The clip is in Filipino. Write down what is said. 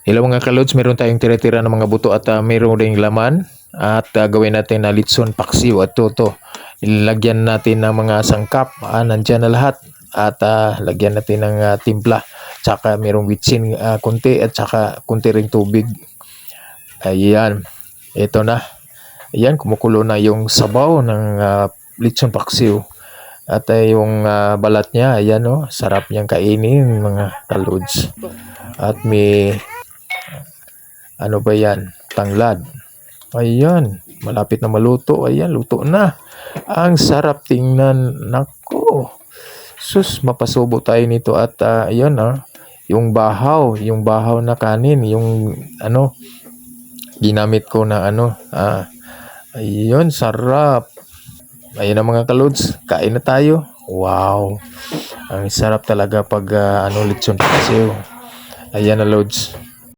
Hello mga kalods, meron tayong tira-tira ng mga buto at meron ding laman. At gawin natin na litson paksiw at toto. Ilagyan natin ng mga sangkap. Nandyan na lahat. At lagyan natin ng timpla. Tsaka merong witsin kunti at tsaka kunti ring tubig. Ayan. Ito na. Ayan, kumukulo na yung sabaw ng litson paksiw. At yung balat niya, ayan o, sarap niyang kainin mga kalods. At may ano ba yan? Tanglad. Ayan. Malapit na maluto. Ayan, luto na. Ang sarap tingnan. Nako. Sus, mapasubo tayo nito. At ayan yung bahaw. Yung bahaw na kanin. Yung ano, ginamit ko na ano. Ayun, sarap. Ayan na mga kalods. Kain na tayo. Wow. Ang sarap talaga pag litson paksiw. Ayan na lods.